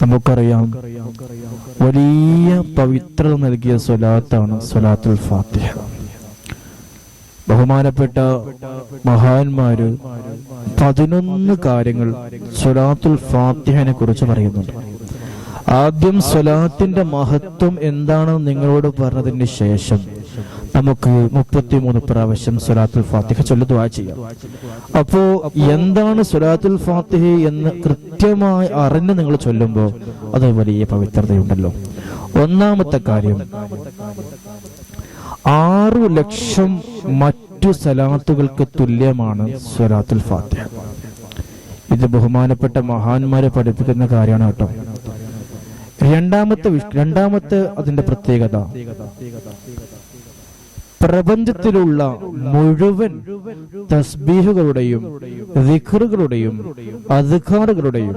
നമുക്കറിയാം, വലിയ പവിത്രത നൽകിയ സ്വലാത്താണ് സ്വലാത്തുൽ ഫാത്തിഹ. ബഹുമാനപ്പെട്ട മഹാന്മാര് 11 കാര്യങ്ങൾ സ്വലാത്തുൽ ഫാത്തിഹനെ കുറിച്ച് പറയുന്നുണ്ട്. ആദ്യം സ്വലാത്തിന്റെ മഹത്വം എന്താണെന്ന് നിങ്ങളോട് പറഞ്ഞതിന് ശേഷം നമുക്ക് 33 പ്രാവശ്യം സ്വലാത്തുൽ ഫാത്തിഹ ചൊല്ലി ദുആ ചെയ്യാം. അപ്പോ എന്താണ് സ്വലാത്തുൽ ഫാത്തിഹ എന്ന് കൃത്യമായി അറിഞ്ഞ് നിങ്ങൾ ചൊല്ലുമ്പോൾ അത് വലിയ പവിത്രതയുണ്ടല്ലോ. ഒന്നാമത്തെ കാര്യം, 6 ലക്ഷം മറ്റു സലാത്തുകൾക്ക് തുല്യമാണ് സ്വലാത്തുൽ ഫാത്തിഹ. ഇത് ബഹുമാനപ്പെട്ട മഹാന്മാരെ പഠിപ്പിക്കുന്ന കാര്യമാണ് കേട്ടോ. രണ്ടാമത്തെ അതിന്റെ പ്രത്യേകത, പ്രപഞ്ചത്തിലുള്ള മുഴുവൻ തസ്ബീഹുകളുടെയും ദിക്റുകളുടെയും അദ്കാറുകളുടെയും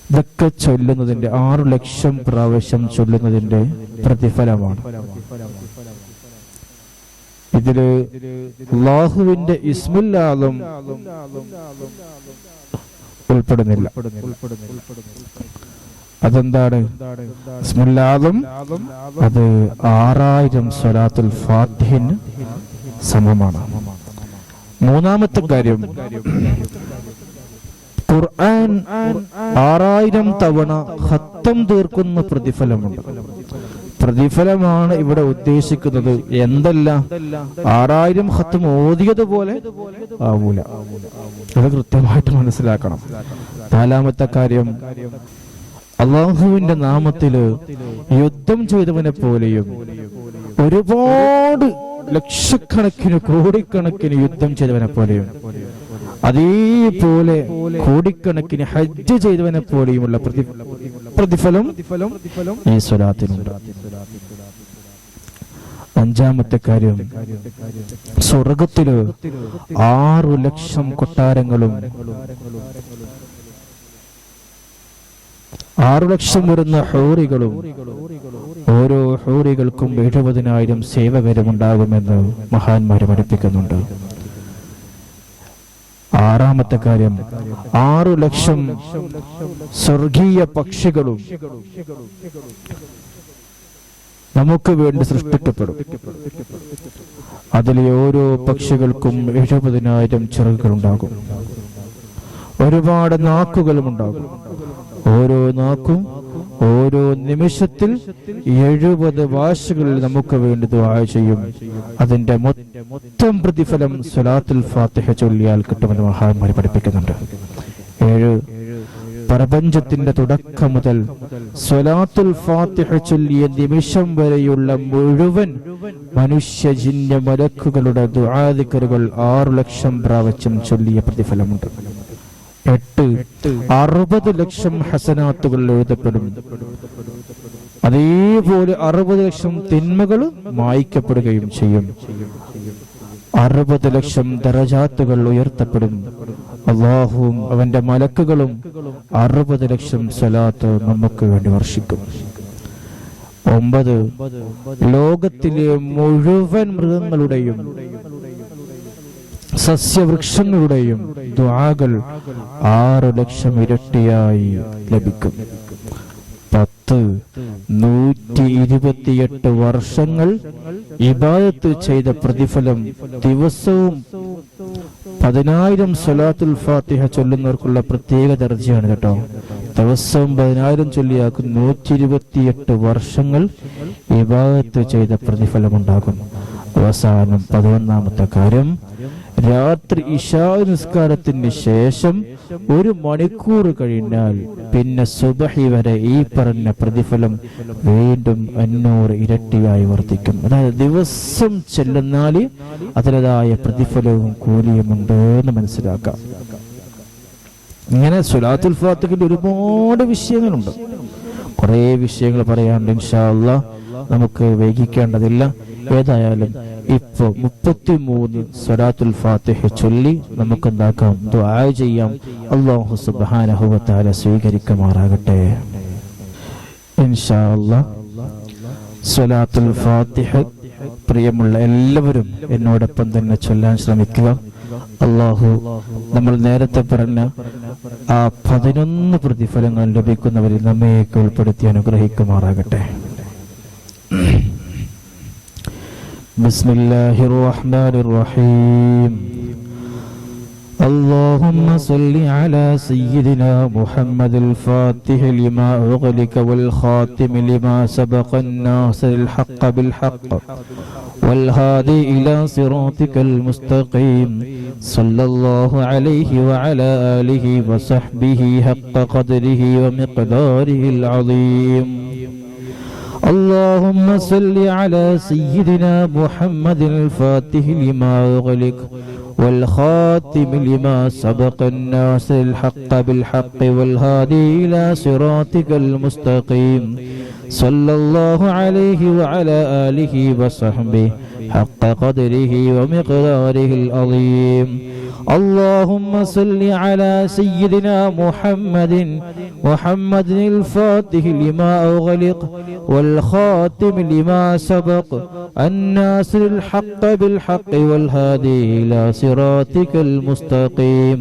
ഇതൊക്കെ ചൊല്ലുന്നതിന്റെ 6 ലക്ഷം പ്രാവശ്യം ചൊല്ലുന്നതിന്റെ പ്രതിഫലമാണ്. ഇതില് അല്ലാഹുവിന്റെ ഇസ്മുൽ ആദം ഉൾപ്പെടുന്നില്ല. അതെന്താണ്? ഇസ്മുൽ ആദം അത് 6000 സ്വലാത്തുൽ ഫാത്തിഹിന് സമമാണ്. മൂന്നാമത്തെ കാര്യം, ഖുർആൻ 6000 തവണ ഖത്തം തീർക്കുന്ന പ്രതിഫലമുണ്ട്. പ്രതിഫലമാണ് ഇവിടെ ഉദ്ദേശിക്കുന്നത്, എന്തല്ല 6000 ഖത്തം ഓതിയതുപോലെ ആവൂല. അത് കൃത്യമായിട്ട് മനസ്സിലാക്കണം. നാലാമത്തെ കാര്യം, അള്ളാഹുവിന്റെ നാമത്തില് യുദ്ധം ചെയ്തവനെ പോലെയും ഒരുപാട് ലക്ഷക്കണക്കിന് കോടിക്കണക്കിന് യുദ്ധം ചെയ്തവനെ പോലെയും അതേപോലെ കോടിക്കണക്കിന് ഹജ്ജ് ചെയ്തവനെ പോലെയുമുള്ള പ്രതിഫലം ഈ സ്വലാത്തിനുണ്ട്. അഞ്ചാമത്തെ കാര്യം, സ്വർഗത്തില് 6 ലക്ഷം കൊട്ടാരങ്ങളും 6 ലക്ഷം വരുന്ന ഹൂറികളും ഓരോ ഹൂറികൾക്കും 70,000 സേവകരും ഉണ്ടാകുമെന്ന് മഹാന്മാര് പഠിപ്പിക്കുന്നുണ്ട്. ആറാമത്തെ കാര്യം, 6 ലക്ഷം സ്വർഗീയ പക്ഷികളും നമുക്ക് വേണ്ടി സൃഷ്ടിക്കപ്പെടും. അതിലെ ഓരോ പക്ഷികൾക്കും 70,000 ചിറകുകൾ ഉണ്ടാകും. ഒരുപാട് നാക്കുകളും ഉണ്ടാകും. ഓരോ നാക്കും ഓരോ നിമിഷത്തിൽ 70 ഭാഷകളിൽ നമുക്ക് വേണ്ടി ദുആ ചെയ്യും. അതിന്റെ മൊത്തം പ്രതിഫലം സ്വലാത്തുൽ ഫാത്തിഹ ചൊല്ലിയാൽ കിട്ടുമെന്ന് മഹാന്മാർ പഠിപ്പിക്കുന്നുണ്ട്. 7, പ്രപഞ്ചത്തിന്റെ തുടക്കം മുതൽ സ്വലാത്തുൽ ഫാത്തിഹ ചൊല്ലിയ നിമിഷം വരെയുള്ള മുഴുവൻ മനുഷ്യ ജിന്ന മലക്കുകളുടെ ദുആ ദിക്റുകൾ 6 ലക്ഷം പ്രാവശ്യം ചൊല്ലിയ പ്രതിഫലമുണ്ട്. 8, 60 ലക്ഷം ഹസനാത്തുകൾ എഴുതപ്പെടും. അതേപോലെ 60 ലക്ഷം തിന്മകൾ മായ്ക്കപ്പെടുകയും ചെയ്യും. 60 ലക്ഷം ദറജാത്തുകൾ ഉയർത്തപ്പെടും. അല്ലാഹുവും അവന്റെ മലക്കുകളും 60 ലക്ഷം സ്വലാത്ത് നമുക്ക് വേണ്ടി വർഷിക്കും. 9, ലോകത്തിലെ മുഴുവൻ മൃഗങ്ങളുടെയും സസ്യവൃക്ഷങ്ങളുടെയും ദുആകൾ 6 ലക്ഷം ഇരട്ടിയായി ലഭിക്കും. 10, 128 വർഷങ്ങൾ ഇബാദത്ത് ചെയ്ത പ്രതിഫലം ദിവസവും 10,000 സ്വലാത്തുൽ ഫാത്തിഹ ചൊല്ലുന്നവർക്കുള്ള പ്രത്യേക ദർജയാണ് കേട്ടോ. ദിവസവും 10,000 ചൊല്ലിയാക്കും 128 വർഷങ്ങൾ ഇബാദത്ത് ചെയ്ത പ്രതിഫലമുണ്ടാകും. അവസാനം 11ാമത്തെ കാര്യം, രാത്രി ഇശാ നിസ്കാരത്തിന് ശേഷം 1 മണിക്കൂർ കഴിഞ്ഞാൽ പിന്നെ സുബഹി വരെ ഈ പറഞ്ഞ പ്രതിഫലം വീണ്ടും 500 ഇരട്ടിയായി വർദ്ധിക്കും. അതായത് ദിവസം ചെല്ലുന്നാൽ അതിൻ്റെതായ പ്രതിഫലവും കൂലിയുമുണ്ട് എന്ന് മനസ്സിലാക്കാം. ഇങ്ങനെ സ്വലാത്തുൽ ഫാത്തിഹയുടെ ഒരുപാട് വിഷയങ്ങളുണ്ട്. കുറേ വിഷയങ്ങൾ പറയാനുണ്ട്. ഇൻഷാ അല്ലാഹ് നമുക്ക് വൈകിക്കേണ്ടതില്ല. ഏതായാലും ഇപ്പൊ 33 സ്വലാത്തുൽ ഫാത്തിഹ ചൊല്ലി നമുക്ക് എന്താക്കാം, ദുആ ചെയ്യാം. അല്ലാഹു സുബ്ഹാനഹു വ തആല സ്വീകരിക്കുമാറാകട്ടെ. ഇൻഷാ അല്ലാഹ് സ്വലാത്തുൽ ഫാത്തിഹ പ്രിയമുള്ള എല്ലാവരും എന്നോടൊപ്പം തന്നെ ചൊല്ലാൻ ശ്രമിക്കുക. അല്ലാഹു നമ്മൾ നേരത്തെ പറഞ്ഞ ആ 11 പ്രതിഫലങ്ങൾ ലഭിക്കുന്നവരിൽ നമ്മയൊക്കെ ഉൾപ്പെടുത്തി അനുഗ്രഹിക്കുമാറാകട്ടെ. ബിസ്മില്ലാഹിർ റഹ്മാനിർ റഹീം. اللهم صل على سيدنا محمد الفاتح لما أغلق والخاتم لما سبق الناصر الحق بالحق والهادي إلى صراطك المستقيم صلى الله عليه وعلى آله وصحبه حق قدره ومقداره العظيم. اللهم صل على سيدنا محمد الفاتح لما أغلق والخاتم لما سبق الناصر الحق بالحق والهادي إلى صراطك المستقيم صلى الله عليه وعلى آله وصحبه حق قدره ومقداره العظيم. اللهم صل على سيدنا محمد الفاتح لما أغلق والخاتم لما سبق الناصر الحق بالحق والهادي إلى صراطك المستقيم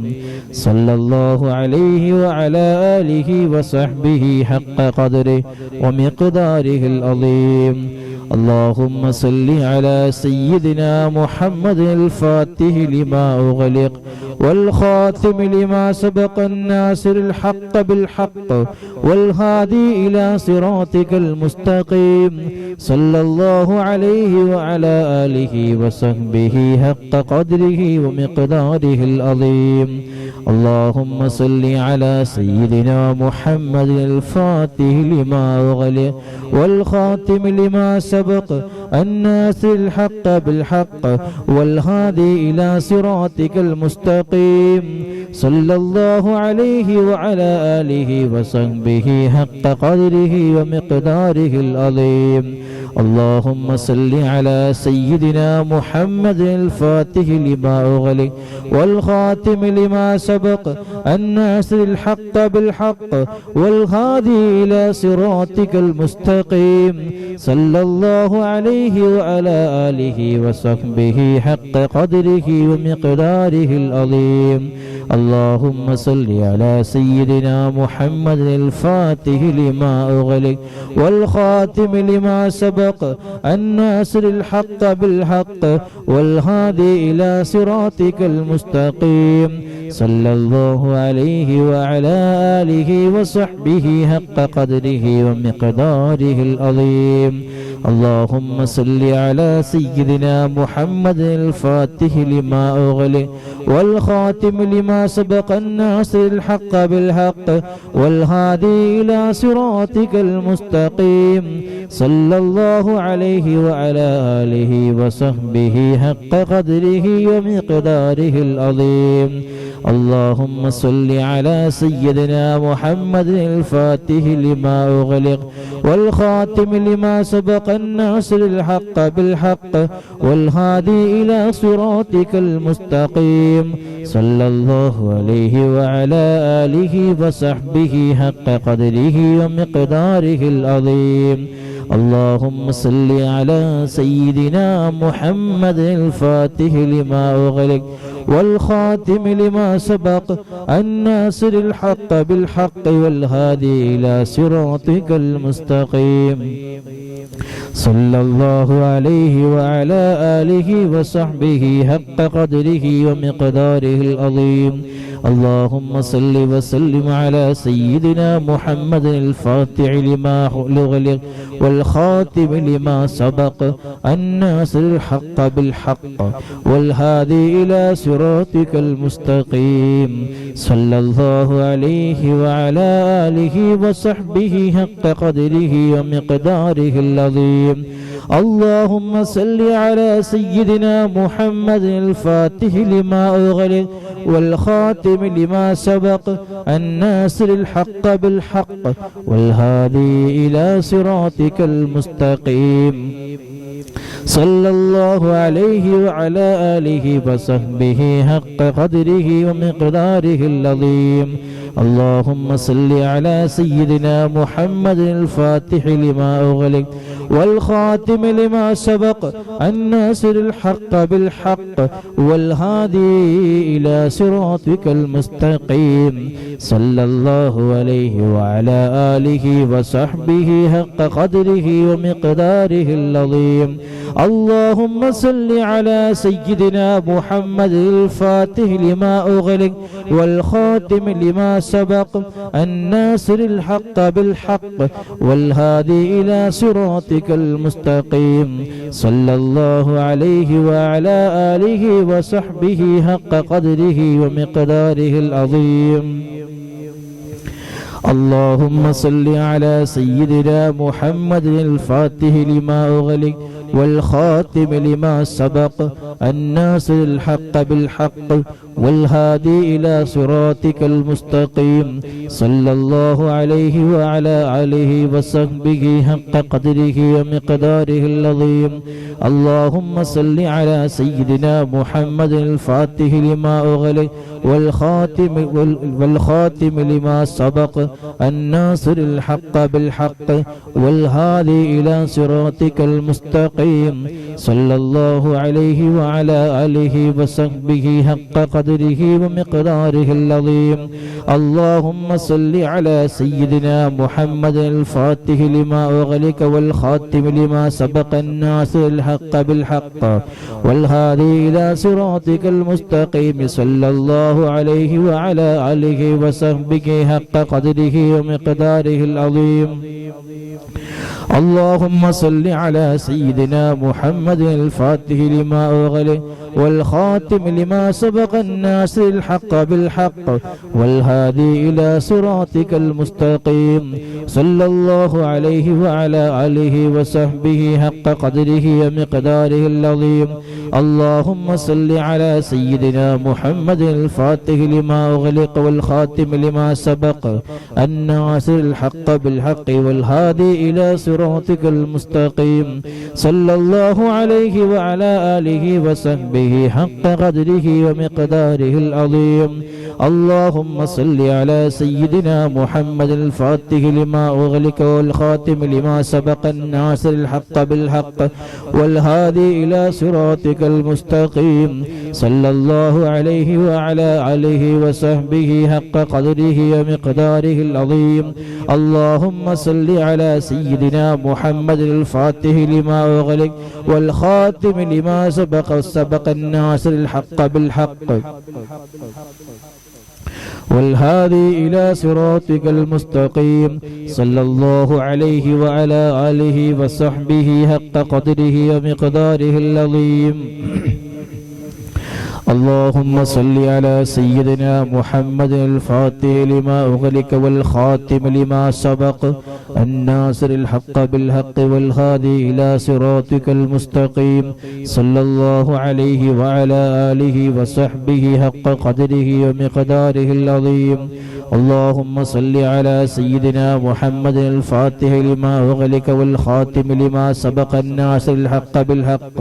صلى الله عليه وعلى آله وصحبه حق قدره ومقداره العظيم. اللهم صل على سيدنا محمد الفاتح لما أغلق والخاتم لما سبق الناصر الحق بالحق والهادي إلى صراطك المستقيم صلى الله عليه وعلى آله وصحبه حق قدره ومقداره العظيم. اللهم صل على سيدنا محمد الفاتح لما أغلق والخاتم لما سبق الناصر الحق بالحق والهادي إلى صراطك المستقيم صلى الله عليه وعلى آله وصحبه حق قدره ومقداره العظيم. اللهم صل على سيدنا محمد الفاتح لما أغلق والخاتم لما سبق الناصر الحق بالحق والهادي إلى صراطك المستقيم صلى الله عليه وعلى آله وصحبه حق قدره ومقداره العظيم. اللهم صل على سيدنا محمد الفاتح لما أغلق والخاتم لما سبق الناصر الحق بالحق والهادي إلى صراطك المستقيم صلى الله عليه وعلى آله وصحبه حق قدره ومقداره العظيم. اللهم صل على سيدنا محمد الفاتح لما أغلق والخاتم لما سبق الناصر الحق بالحق والهادي إلى صراطك المستقيم صلى الله عليه وعلى آله وصحبه حق قدره ومقداره العظيم. اللهم صل على سيدنا محمد الفاتح لما أغلق والخاتم لما سبق الناصر الحق بالحق والهادي إلى صراطك المستقيم صلى الله عليه وعلى آله وصحبه حق قدره ومقداره العظيم. اللهم صل على سيدنا محمد الفاتح لما أغلق والخاتم لما سبق الناصر الحق بالحق والهادي إلى صراطك المستقيم صلى الله عليه وعلى آله وصحبه حق قدره ومقداره العظيم. اللهم صل وسلم على سيدنا محمد الفاتح لما أغلق والخاتم لما سبق الناصر الحق بالحق والهادي إلى صراطك المستقيم صلى الله عليه وعلى آله وصحبه حق قدره ومقداره العظيم. اللهم صل على سيدنا محمد الفاتح لما أغلق والخاتم لما سبق الناصر الحق بالحق والهادي إلى صراطك المستقيم صلى الله عليه وعلى آله وصحبه حق قدره ومقداره العظيم. اللهم صل على سيدنا محمد الفاتح لما أغلق والخاتم لما سبق الناصر الحق بالحق والهادي إلى صراطك المستقيم صلى الله عليه وعلى آله وصحبه حق قدره ومقداره العظيم اللهم صل على سيدنا محمد الفاتح لما أغلق والخاتم لما سبق الناصر الحق بالحق والهادي إلى صراطك المستقيم صلى الله عليه وعلى آله وصحبه حق قدره ومقداره العظيم اللهم صل على سيدنا محمد الفاتح لما أغلق والخاتم لما سبق الناصر الحق بالحق والهادي إلى صراطك المستقيم صلى الله عليه وعلى آله وصحبه حق قدره ومقداره العظيم اللهم صل على سيدنا محمد الفاتح لما أغلق والخاتم لما سبق الناصر الحق بالحق والهادي إلى صراطك المستقيم صلى الله عليه وعلى آله وصحبه حق قدره ومقداره العظيم اللهم صل على سيدنا محمد الفاتح لما أغلق والخاتم لما سبق الناصر الحق بالحق والهادي إلى صراطك المستقيم صلى الله عليه وعلى آله وصحبه حق قدره ومقداره العظيم اللهم صل على سيدنا محمد الفاتح لما أغلق والخاتم لما سبق الناصر الحق بالحق والهادي إلى صراطك المستقيم صلى الله عليه وعلى آله وصحبه حق قدره ومقداره العظيم اللهم صل على سيدنا محمد الفاتح لما أغلق والخاتم لما سبق الناصر الحق بالحق والهادي إلى صراطك المستقيم صلى الله عليه وعلى آله وصحبه حق قدره ومقداره العظيم اللهم صل على سيدنا محمد الفاتح لما أغلق والخاتم لما سبق الناصر الحق بالحق والهادي إلى صراطك المستقيم صلى الله عليه وعلى آله وصحبه حق قدره ومقداره العظيم اللهم صل على سيدنا محمد الفاتح لما أغلق والخاتم لما سبق الناصر الحق بالحق والهادي إلى صراطك المستقيم صلى الله عليه وعلى آله وصحبه حق قدره ومقداره العظيم اللهم صل على سيدنا محمد الفاتح لما أغلق والخاتم لما سبق الناصر الحق بالحق والهادي إلى صراطك المستقيم صلى الله عليه وعلى آله وصحبه حق قدره ومقداره العظيم اللهم صل على سيدنا محمد الفاتح لما أغلق والخاتم لما سبق الناصر الحق بالحق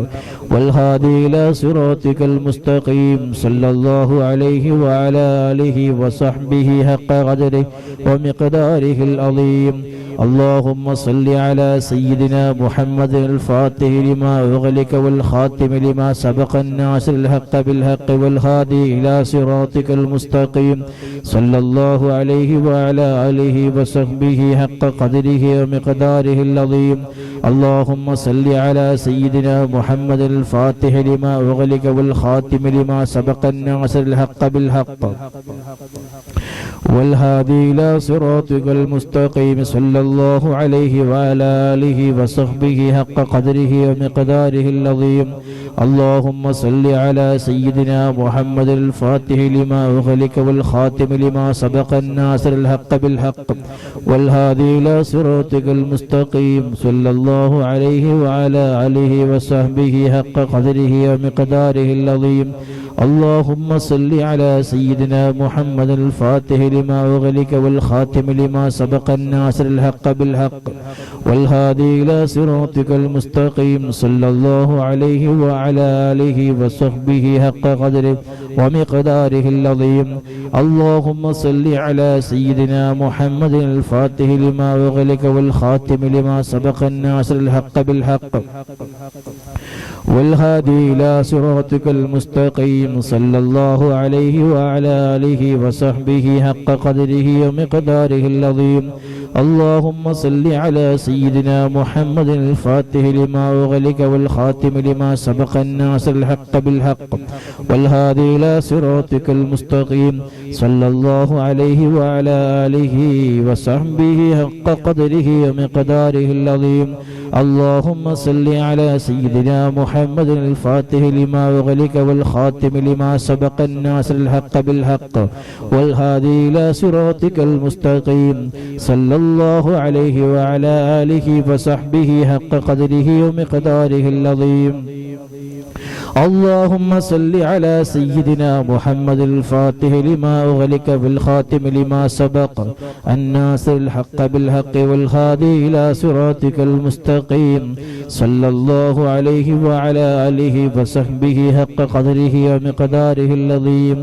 والهادي إلى صراطك المستقيم صلى الله عليه وعلى آله وصحبه حق قدره ومقداره العظيم اللهم صل على سيدنا محمد الفاتح لما أغلق والخاتم لما سبق الناصر الحق بالحق والهادي إلى صراطك المستقيم صلى الله عليه وعلى آله وصحبه حق قدره ومقداره العظيم اللهم صل على سيدنا محمد الفاتح لما أغلق والخاتم لما سبق الناصر الحق بالحق والهادي إلى صراطك المستقيم صلى الله عليه وعلى آله وصحبه حق قدره ومقداره العظيم اللهم صل على سيدنا محمد الفاتح لما أغلق والخاتم لما سبق الناصر الحق بالحق والهادي إلى صراطك المستقيم صلى الله عليه وعلى آله وصحبه حق قدره ومقداره العظيم اللهم صل على سيدنا محمد الفاتح لما أغلق والخاتم لما سبق الناصر الحق بالحق والهادي إلى صراطك المستقيم صلى الله عليه وعلى آله وصحبه حق قدره ومقداره العظيم. اللهم صل على سيدنا محمد الفاتح لما أغلق والخاتم لما سبق الناصر الحق بالحق والهادي إلى صراطك المستقيم صلى الله عليه وعلى آله وصحبه حق قدره ومقداره العظيم. اللهم صل على سيدنا محمد الفاتح لما أغلق والخاتم لما سبق الناصر الحق بالحق والهادي إلى صراطك المستقيم صلى الله عليه وعلى آله وصحبه حق قدره ومقداره العظيم. اللهم صل على سيدنا محمد الفاتح لما أغلق والخاتم لما سبق الناصر الحق بالحق والهادي إلى صراطك المستقيم صلى الله عليه وعلى آله وصحبه حق قدره ومقداره العظيم. اللهم صل على سيدنا محمد الفاتح لما أغلق بالخاتم لما سبق الناصر الحق بالحق والهادي إلى صراطك المستقيم صلى الله عليه وعلى آله وصحبه حق قدره ومقداره العظيم.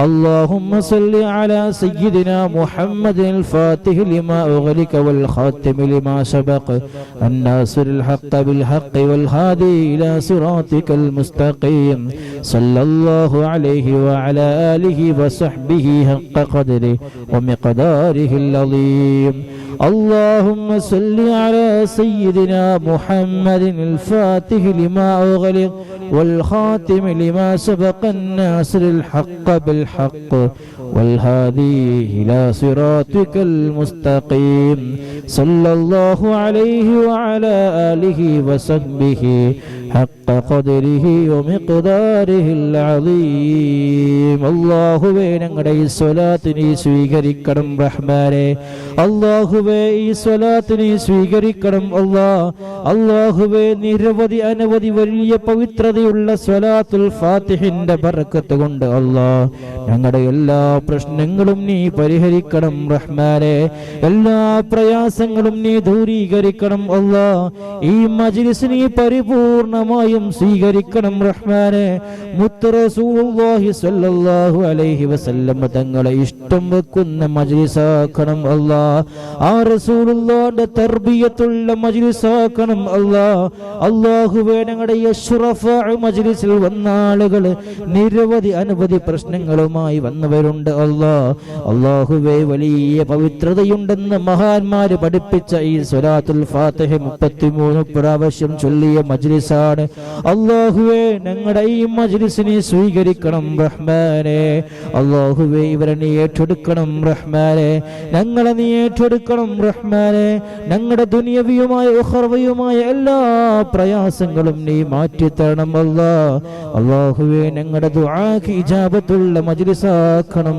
اللهم صل على سيدنا محمد الفاتح لما أغلق والخاتم لما سبق الناصر الحق بالحق والهادي إلى صراطك المستقيم صلى الله عليه وعلى آله وصحبه حق قدره ومقداره العظيم. اللهم صل على سيدنا محمد الفاتح لما أغلق والخاتم لما سبق الناصر الحق بالحق والهادي إلى صراطك المستقيم صلى الله عليه وعلى آله وصحبه حق قدره ومقداره العظيم. അല്ലാഹുവേ ഞങ്ങളുടെ ഈ സ്വലാത്തിനെ സ്വീകരിക്കണം റഹ്മാനേ. അല്ലാഹുവേ ഈ സ്വലാത്തിനെ സ്വീകരിക്കണം അല്ലാഹുവേ നിരവധി അനവധി വലിയ പവിത്രതയുള്ള സ്വലാത്തുൽ ഫാത്തിഹിന്റെ ബറക്കത്ത് കൊണ്ട് ഞങ്ങളുടെ എല്ലാ പ്രശ്നങ്ങളും നീ പരിഹരിക്കണം റഹ്മാനേ. എല്ലാ പ്രയാസങ്ങളും നീ ദൂരീകരിക്കണം ഈ മജ്ലിസ് നീ പരിപൂർണമായും സ്വീകരിക്കണം റഹ്മാനേ. മുത്ത് റസൂലുള്ളാഹി സ്വല്ലല്ലാഹു അലൈഹി വസല്ലം തങ്ങളെ ഇഷ്ടം വെക്കുന്ന മജ്ലിസാക്കണം ആ റസൂലുള്ളാഹിന്റെ തർബിയത്തുള്ള മജ്ലിസാക്കണം അല്ലാഹുവേ ഞങ്ങളുടെ അഷ്റഫ് മജ്ലിസിൽ വന്ന ആളുകൾ നിരവധി അനവധി പ്രശ്നങ്ങളുമായി വന്നവരുണ്ട് അല്ലാഹുവേ വലിയ പവിത്രതയുണ്ടെന്ന് മഹാന്മാര് പഠിപ്പിച്ച ഈ സ്വലാത്തുൽ ഫാത്തിഹ 33 പ്രാവശ്യം ചൊല്ലിയ മജ്ലിസാണ് അല്ലാഹുവേ. ഞങ്ങളുടെ ഈ മജ്ലിസിനെ സ്വീകരിക്കണം റഹ്മാനേ. അല്ലാഹുവേ ഇവരെ നീ ഏറ്റെടുക്കണം റഹ്മാനേ. ഞങ്ങളെ നീ ഏറ്റെടുക്കണം റഹ്മാനേ. ഞങ്ങളുടെ ദുനിയവിയുമായ ഉഖറവിയുമായ എല്ലാ പ്രയാസങ്ങളും നീ മാറ്റിത്തരണം അല്ലാഹുവേ. ഞങ്ങളുടെ ദുആക്ക് ഇജാബത്തുള്ള മജ്ലിസാക്കണം